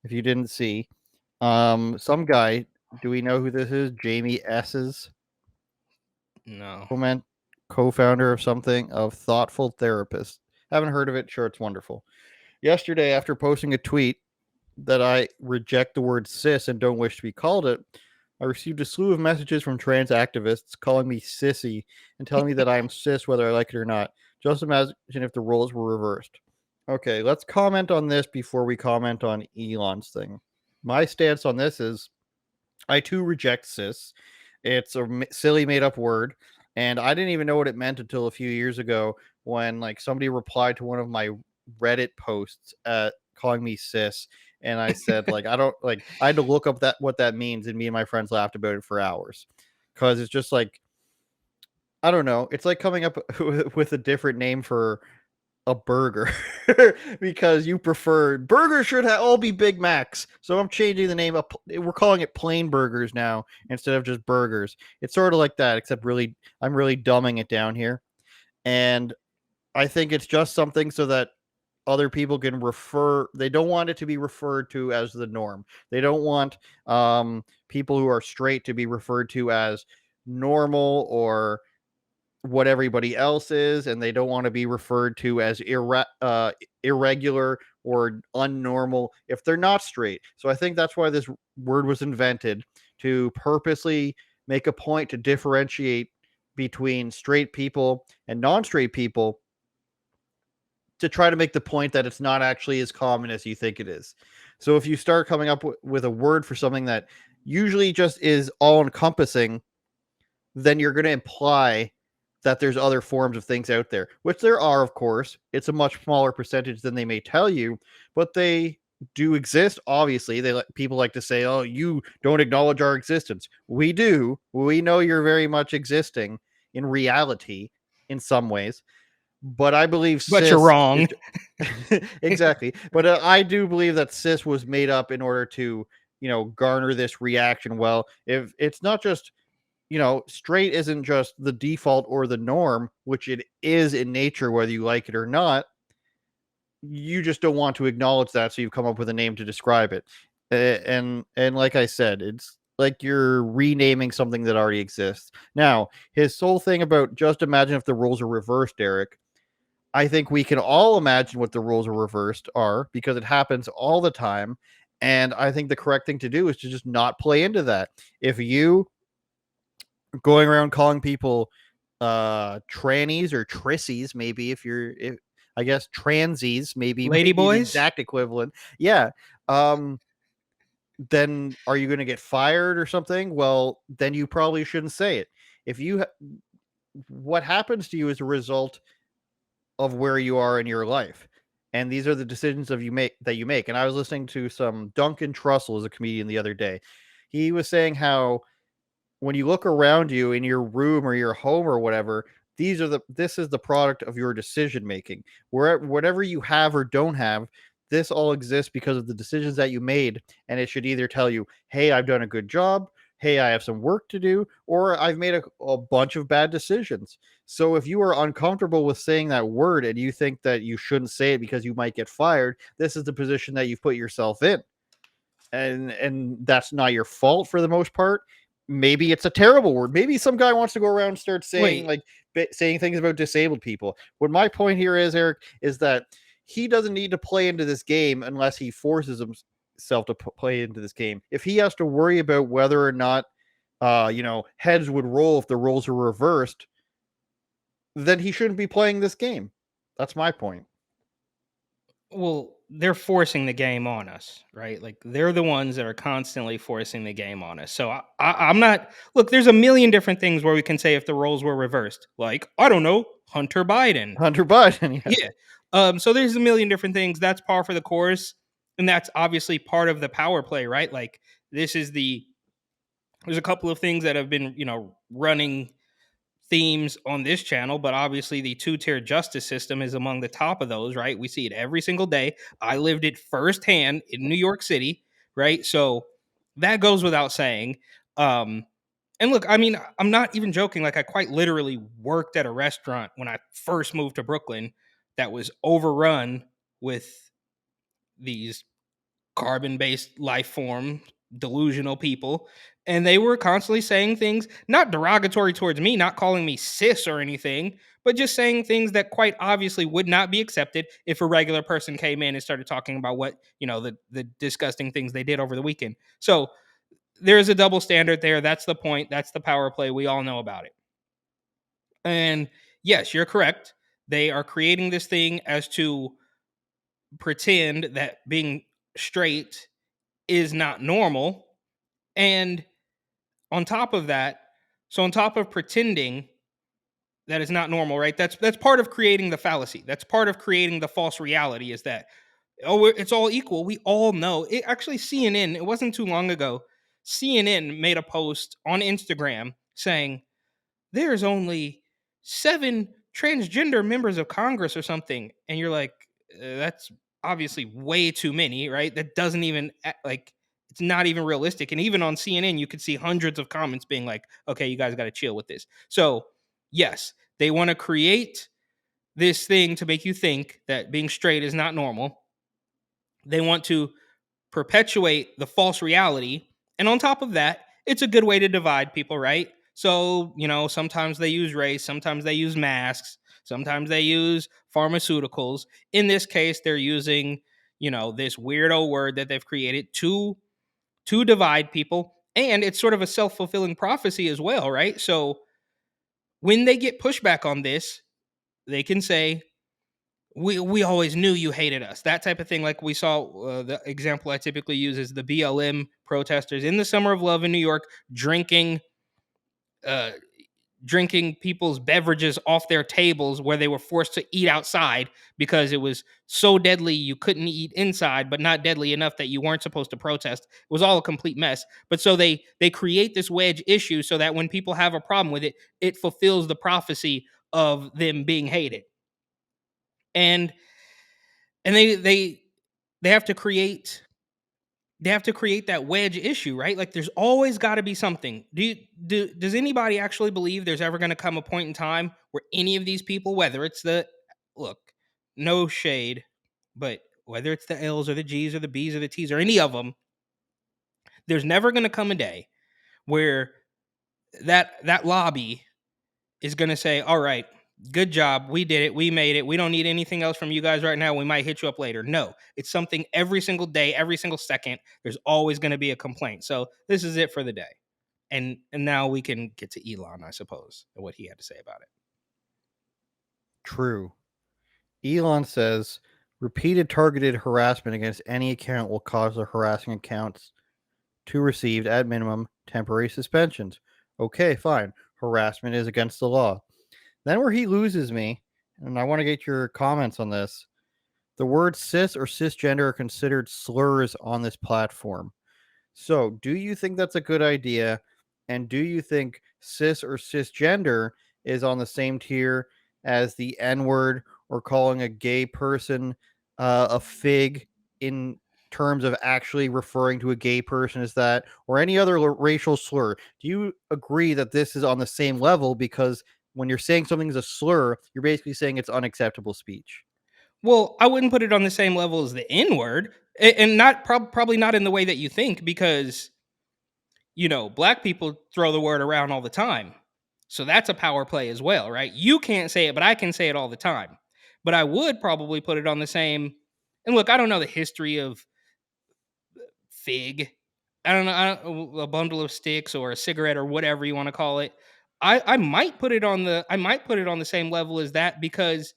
if you didn't see. Some guy, do we know who this is? Jamie S's No. co-founder of something, of Thoughtful Therapist. Haven't heard of it? Sure, it's wonderful. Yesterday, after posting a tweet that I reject the word cis and don't wish to be called it, I received a slew of messages from trans activists calling me sissy and telling me that I am cis whether I like it or not. Just imagine if the roles were reversed. Okay, let's comment on this before we comment on Elon's thing. My stance on this is I too reject cis. It's a silly made up word, and I didn't even know what it meant until a few years ago when like somebody replied to one of my Reddit posts calling me cis, and I said like I don't like I had to look up that what that means, and me and my friends laughed about it for hours because it's just like I don't know. It's like coming up with a different name for a burger because you prefer burgers should all be Big Macs. So I'm changing the name up. We're calling it plain burgers now instead of just burgers. It's sort of like that, except really, I'm really dumbing it down here. And I think it's just something so that other people can refer. They don't want it to be referred to as the norm. They don't want people who are straight to be referred to as normal or what everybody else is, and they don't want to be referred to as irregular or unnormal if they're not straight. So I think that's why this word was invented, to purposely make a point to differentiate between straight people and non-straight people, to try to make the point that it's not actually as common as you think it is. So if you start coming up with a word for something that usually just is all encompassing, then you're going to imply that there's other forms of things out there, which there are, of course. It's a much smaller percentage than they may tell you, but they do exist. Obviously, people like to say, "Oh, you don't acknowledge our existence." We do. We know you're very much existing in reality in some ways, but I believe But you're cis wrong. is exactly. But I do believe that cis was made up in order to, garner this reaction. Well, if it's not just straight isn't just the default or the norm, which it is in nature, whether you like it or not. You just don't want to acknowledge that, so you've come up with a name to describe it. And like I said, it's like you're renaming something that already exists. Now, his whole thing about just imagine if the rules are reversed, Eric. I think we can all imagine what the rules are reversed are because it happens all the time. And I think the correct thing to do is to just not play into that. If you going around calling people trannies or trissies, maybe if I guess transies, Lady maybe the boys? exact equivalent. Yeah. Um then are you going to get fired or something? Well, then you probably shouldn't say it. If you what happens to you as a result of where you are in your life. And these are the decisions that you make. And I was listening to some Duncan Trussell as a comedian the other day. He was saying how when you look around you in your room or your home or whatever, this is the product of your decision making. Where whatever you have or don't have, this all exists because of the decisions that you made, and it should either tell you, "Hey, I've done a good job," "Hey, I have some work to do," or "I've made a bunch of bad decisions." So if you are uncomfortable with saying that word and you think that you shouldn't say it because you might get fired, this is the position that you've put yourself in, and that's not your fault for the most part. Maybe it's a terrible word. Maybe some guy wants to go around and start saying Wait, like saying things about disabled people. What my point here is, Eric, is that he doesn't need to play into this game unless he forces himself to play into this game. If he has to worry about whether or not heads would roll if the roles are reversed, then he shouldn't be playing this game. That's my point. well, they're forcing the game on us, right? Like they're the ones that are constantly forcing the game on us. So I'm not. Look, there's a million different things where we can say if the roles were reversed. Like I don't know, Hunter Biden. Hunter Biden, yeah. Yeah. So there's a million different things. That's par for the course, and that's obviously part of the power play, right? Like this is there's a couple of things that have been running themes on this channel, but obviously the two-tier justice system is among the top of those, right? We see it every single day. I lived it firsthand in New York City, right? So that goes without saying. And look, I mean, I'm not even joking. Like, I quite literally worked at a restaurant when I first moved to Brooklyn that was overrun with these carbon-based life form, delusional people, and they were constantly saying things not derogatory towards me, not calling me cis or anything, but just saying things that quite obviously would not be accepted if a regular person came in and started talking about what, the disgusting things they did over the weekend. So there's a double standard there. That's the point. That's the power play. We all know about it. And yes, you're correct. They are creating this thing as to pretend that being straight is not normal. And on top of that, so on top of pretending that is not normal, right? That's part of creating the fallacy. That's part of creating the false reality is that it's all equal. We all know. It actually CNN, it wasn't too long ago. CNN made a post on Instagram saying there's only 7 transgender members of Congress or something. And you're like, that's obviously way too many, right? That doesn't even like it's not even realistic. And even on CNN, you could see hundreds of comments being like, okay, you guys got to chill with this. So, yes, they want to create this thing to make you think that being straight is not normal. They want to perpetuate the false reality. And on top of that, it's a good way to divide people, right? So, sometimes they use race, sometimes they use masks, sometimes they use pharmaceuticals. In this case, they're using, this weirdo word that they've created to divide people. And it's sort of a self-fulfilling prophecy as well, right? So when they get pushback on this, they can say, we always knew you hated us. That type of thing. Like we saw, the example I typically use is the BLM protesters in the Summer of Love in New York drinking uh, drinking people's beverages off their tables where they were forced to eat outside because it was so deadly you couldn't eat inside, but not deadly enough that you weren't supposed to protest. It was all a complete mess. But so they create this wedge issue so that when people have a problem with it, it fulfills the prophecy of them being hated. And they have to create that wedge issue, right? Like there's always got to be something. Does anybody actually believe there's ever going to come a point in time where any of these people, whether it's look, no shade, but whether it's the L's or the G's or the B's or the T's or any of them, there's never going to come a day where that lobby is going to say, all right, good job. We did it. We made it. We don't need anything else from you guys right now. We might hit you up later. No, it's something every single day, every single second. There's always going to be a complaint. So this is it for the day. And now we can get to Elon, I suppose, and what he had to say about it. True. Elon says repeated targeted harassment against any account will cause the harassing accounts to receive, at minimum, temporary suspensions. Okay, fine. Harassment is against the law. Then where he loses me, and I want to get your comments on this, the words cis or cisgender are considered slurs on this platform. So, do you think that's a good idea? And do you think cis or cisgender is on the same tier as the N word or calling a gay person a fig in terms of actually referring to a gay person as that or any other racial slur? Do you agree that this is on the same level? Because when you're saying something's a slur, you're basically saying it's unacceptable speech. Well, I wouldn't put it on the same level as the N word, and not probably not in the way that you think, because black people throw the word around all the time. So that's a power play as well, right? You can't say it, but I can say it all the time. But I would probably put it on the same. And look, I don't know the history of fig. A bundle of sticks or a cigarette or whatever you want to call it. I might put it on the same level as that, because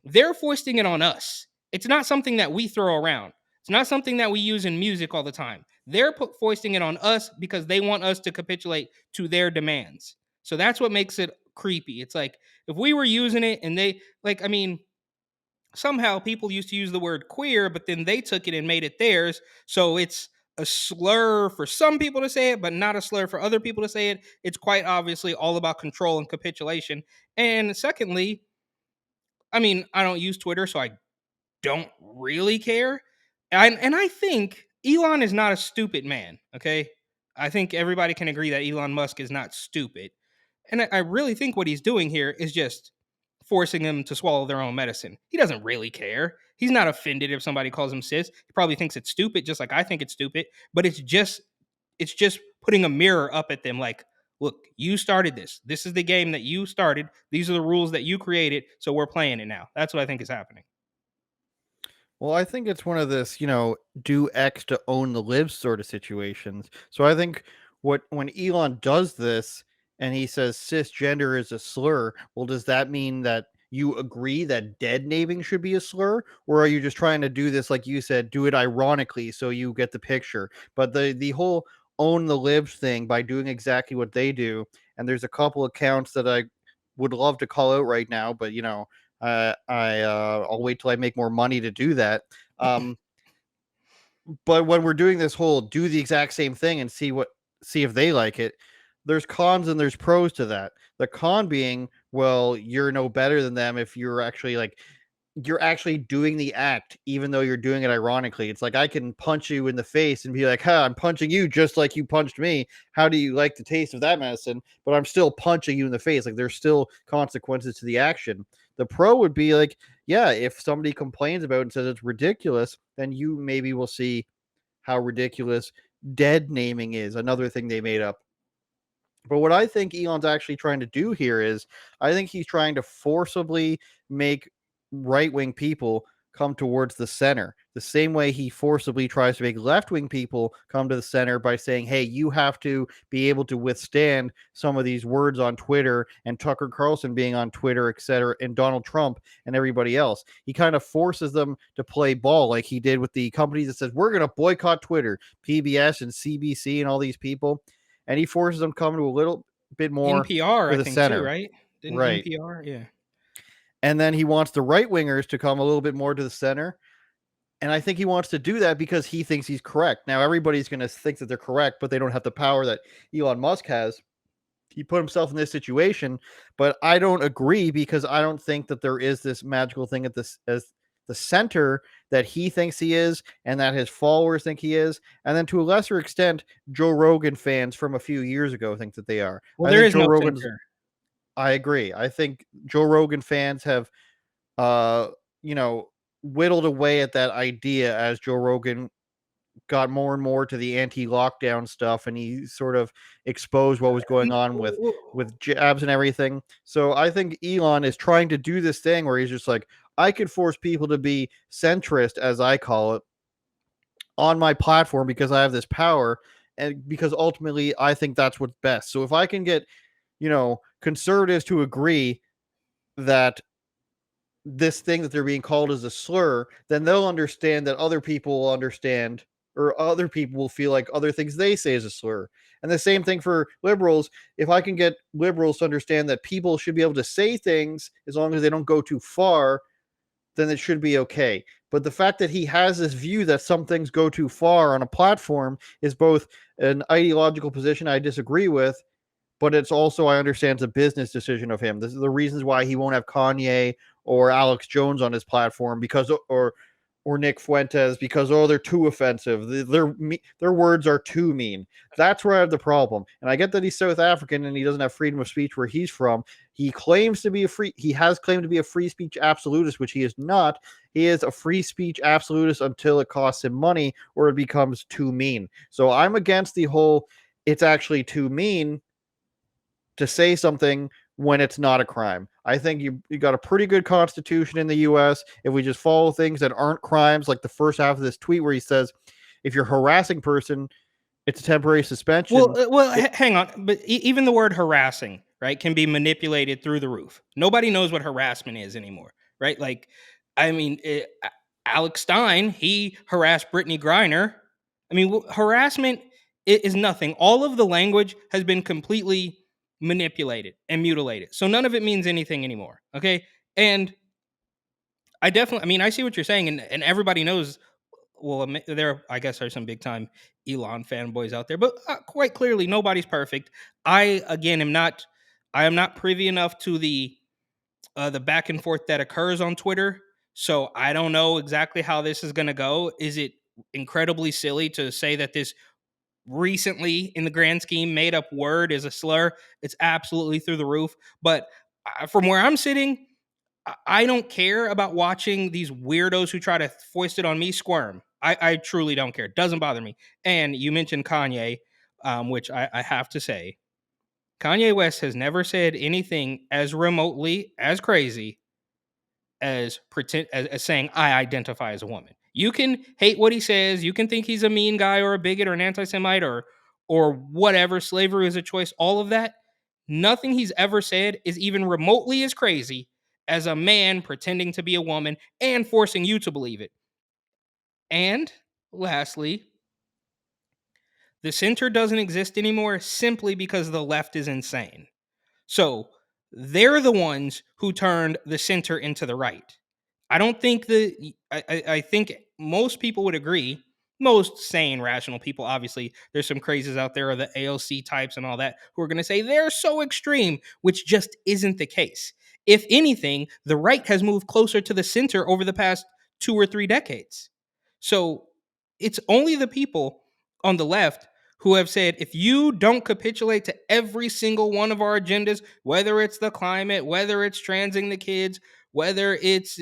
they're foisting it on us. It's not something that we throw around. It's not something that we use in music all the time. They're foisting it on us because they want us to capitulate to their demands. So that's what makes it creepy. It's like if we were using it and they somehow people used to use the word queer, but then they took it and made it theirs. So it's a slur for some people to say it, but not a slur for other people to say it. It's quite obviously all about control and capitulation. And secondly, I don't use Twitter, so I don't really care. And I think Elon is not a stupid man, okay? I think everybody can agree that Elon Musk is not stupid. And I really think what he's doing here is just forcing them to swallow their own medicine. He doesn't really care. He's not offended if somebody calls him cis. He probably thinks it's stupid, just like I think it's stupid. But it's just putting a mirror up at them, like, look, you started this. This is the game that you started. These are the rules that you created. So we're playing it now. That's what I think is happening. Well, I think it's one of this, do X to own the libs sort of situations. So I think when Elon does this and he says cisgender is a slur, well, does that mean that you agree that dead naming should be a slur? Or are you just trying to do this, like you said, do it ironically so you get the picture? But the whole own the libs thing by doing exactly what they do, and there's a couple accounts that I would love to call out right now, but I'll wait till I make more money to do that. But when we're doing this whole do the exact same thing and see if they like it, there's cons and there's pros to that. The con being, well, you're no better than them if you're actually doing the act, even though you're doing it ironically. It's like I can punch you in the face and be like, "Ha, I'm punching you just like you punched me. How do you like the taste of that medicine?" But I'm still punching you in the face. Like there's still consequences to the action. The pro would be like, yeah, if somebody complains about it and says it's ridiculous, then you maybe will see how ridiculous dead naming is. Another thing they made up. But what I think Elon's actually trying to do here is I think he's trying to forcibly make right wing people come towards the center, the same way he forcibly tries to make left wing people come to the center by saying, hey, you have to be able to withstand some of these words on Twitter and Tucker Carlson being on Twitter, etc., and Donald Trump and everybody else. He kind of forces them to play ball like he did with the companies that says, we're going to boycott Twitter, PBS and CBC and all these people, and he forces them to come to a little bit more NPR, to I the think, too, center. right? Didn't Right. NPR? Yeah. And then he wants the right wingers to come a little bit more to the center. And I think he wants to do that because he thinks he's correct. Now, everybody's going to think that they're correct, but they don't have the power that Elon Musk has. He put himself in this situation, but I don't agree because I don't think that there is this magical thing at this as the center that he thinks he is and that his followers think he is. And then to a lesser extent, Joe Rogan fans from a few years ago think that they are. Well, I there think is Joe no Rogan's center. I agree. I think Joe Rogan fans have uh, you know, whittled away at that idea as Joe Rogan got more and more to the anti-lockdown stuff, and he sort of exposed what was going on with jabs and everything. So I think Elon is trying to do this thing where he's just like, I could force people to be centrist, as I call it, on my platform because I have this power, and because ultimately I think that's what's best. So if I can get, conservatives to agree that this thing that they're being called as a slur, then they'll understand that other people will understand, or other people will feel like other things they say is a slur. And the same thing for liberals. If I can get liberals to understand that people should be able to say things as long as they don't go too far, then it should be okay. But the fact that he has this view that some things go too far on a platform is both an ideological position I disagree with, but it's also, I understand, it's a business decision of him. This is the reasons why he won't have Kanye or Alex Jones on his platform because, or Nick Fuentes, because they're too offensive. Their words are too mean. That's where I have the problem. And I get that he's South African and he doesn't have freedom of speech where he's from. He has claimed to be a free speech absolutist, which he is not. He is a free speech absolutist until it costs him money or it becomes too mean. So I'm against the whole it's actually too mean to say something when it's not a crime. I think you got a pretty good constitution in the US if we just follow things that aren't crimes, like the first half of this tweet where he says, if you're harassing person, it's a temporary suspension. Hang on. But even the word harassing, right, can be manipulated through the roof. Nobody knows what harassment is anymore, right? Like, I mean, Alex Stein, he harassed Brittany Griner. I mean, harassment is nothing. All of the language has been completely manipulated and mutilated. So none of it means anything anymore. Okay. And I see what you're saying. And everybody knows, well, I guess there's some big time Elon fanboys out there, but quite clearly nobody's perfect. I am not privy enough to the back and forth that occurs on Twitter. So I don't know exactly how this is going to go. Is it incredibly silly to say that this recently, in the grand scheme, made up word is a slur? It's absolutely through the roof. But from where I'm sitting, I don't care about watching these weirdos who try to foist it on me squirm. I truly don't care. It doesn't bother me. And you mentioned Kanye, which I have to say, Kanye West has never said anything as remotely as crazy as pretend as saying I identify as a woman. You can hate what he says, you can think he's a mean guy or a bigot or an anti-Semite or whatever, slavery is a choice, all of that. Nothing he's ever said is even remotely as crazy as a man pretending to be a woman and forcing you to believe it. And lastly, the center doesn't exist anymore simply because the left is insane. So they're the ones who turned the center into the right. I don't think I think most people would agree. Most sane, rational people, obviously, there's some crazes out there, or the AOC types and all that, who are going to say they're so extreme, which just isn't the case. If anything, the right has moved closer to the center over the past 2 or 3 decades. So it's only the people on the left who have said if you don't capitulate to every single one of our agendas, whether it's the climate, whether it's transing the kids, whether it's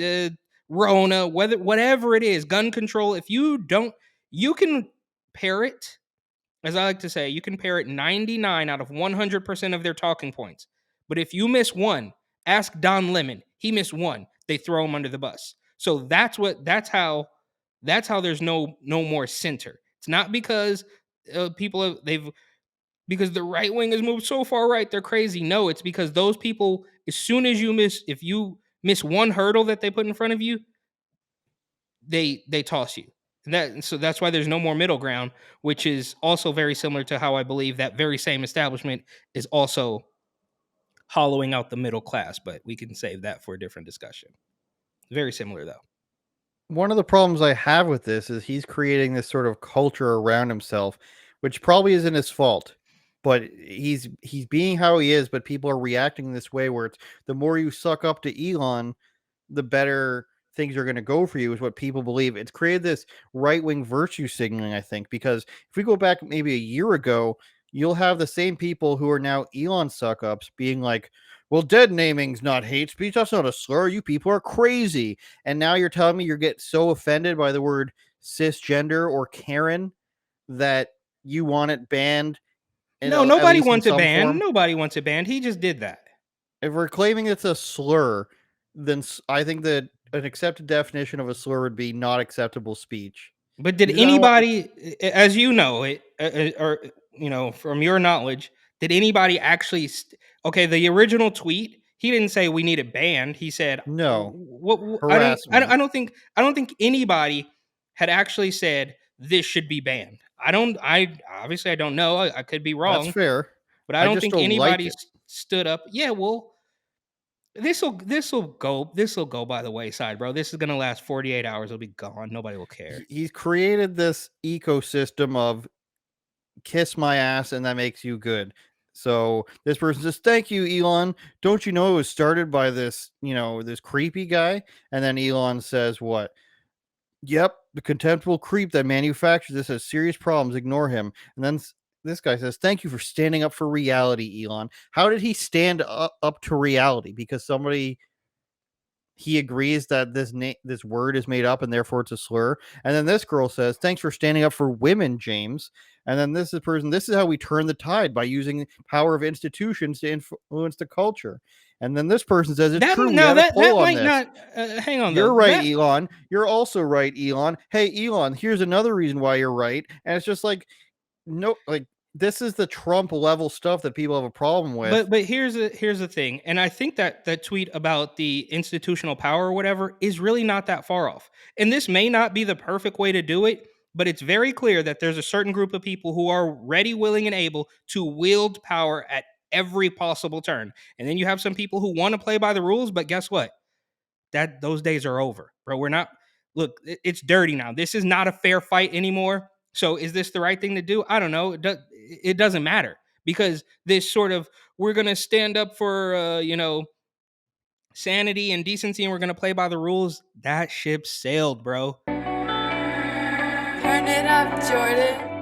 Rona, whatever it is, gun control, if you don't, you can parrot, as I like to say, you can parrot 99 out of 100% of their talking points. But if you miss one, ask Don Lemon. He missed one. They throw him under the bus. So that's how there's no more center. It's not because people have, they've because the right wing has moved so far right, they're crazy. No, it's because those people, as soon as if you miss one hurdle that they put in front of you, they toss you. So that's why there's no more middle ground, which is also very similar to how I believe that very same establishment is also hollowing out the middle class. But we can save that for a different discussion. Very similar though. One of the problems I have with this is he's creating this sort of culture around himself, which probably isn't his fault. But he's being how he is, but people are reacting this way where it's the more you suck up to Elon, the better things are going to go for you is what people believe. It's created this right-wing virtue signaling, I think, because if we go back maybe a year ago, you'll have the same people who are now Elon suck-ups being like, well, dead naming's not hate speech. That's not a slur. You people are crazy. And now you're telling me you get so offended by the word cisgender or Karen that you want it banned in No, at nobody least in wants it some banned. form. Nobody wants it banned. He just did that. If we're claiming it's a slur, then I think that an accepted definition of a slur would be not acceptable speech. But did Is that how anybody, as you know, or from your knowledge, did anybody actually? Okay, the original tweet, he didn't say we need it banned. He said, no "What? I don't. I don't. harassment? I don't think. I don't think anybody had actually said this should be banned. I don't. I obviously I don't know. I could be That's wrong, fair. but I I don't just think don't like anybody it. stood up. Yeah, well, this will go by the wayside, bro. This is gonna last 48 hours. It'll be gone. Nobody will care. He's created this ecosystem of kiss my ass and that makes you good. So this person says, "Thank you, Elon. Don't you know it was started by this, this creepy guy?" And then Elon says, "What? Yep, the contemptible creep that manufactured this has serious problems. Ignore him." And then this guy says, "Thank you for standing up for reality, Elon." How did he stand up to reality? Because he agrees that this word is made up and therefore it's a slur. And then this girl says, "Thanks for standing up for women, James." And then this is how we turn the tide by using power of institutions to influence the culture. And then this person says, "It's That true. We now had a that poll on might this." not. Hang on You're though. right, That Elon. You're also right, Elon. Hey, Elon, here's another reason why you're right. And it's just like, no, like, this is the Trump level stuff that people have a problem with. but here's the thing, and I think that that tweet about the institutional power or whatever is really not that far off. And this may not be the perfect way to do it, but it's very clear that there's a certain group of people who are ready, willing, and able to wield power at every possible turn. And then you have some people who want to play by the rules, but guess what? That those days are over, bro. We're not look, it's dirty now. This is not a fair fight anymore. So is this the right thing to do? I don't know. It doesn't matter because this sort of we're going to stand up for sanity and decency and we're going to play by the rules. That ship sailed, bro. Turn it up, Jordan.